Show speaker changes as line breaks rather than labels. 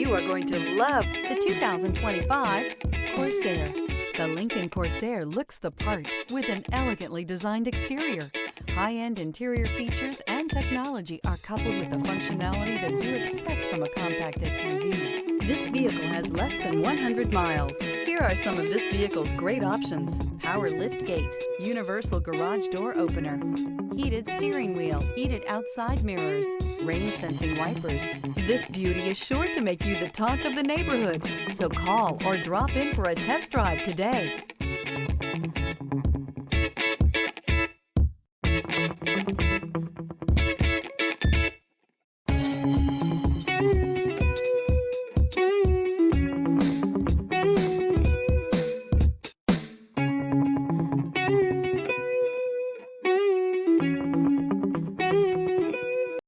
You are going to love the 2025 Corsair. The Lincoln Corsair looks the part with an elegantly designed exterior. High-end interior features and technology are coupled with the functionality that you expect from a compact SUV. This vehicle has less than 100 miles. Here are some of this vehicle's great options: power lift gate, universal garage door opener, heated steering wheel, heated outside mirrors, rain sensing wipers. This beauty is sure to make you the talk of the neighborhood. So call or drop in for a test drive today.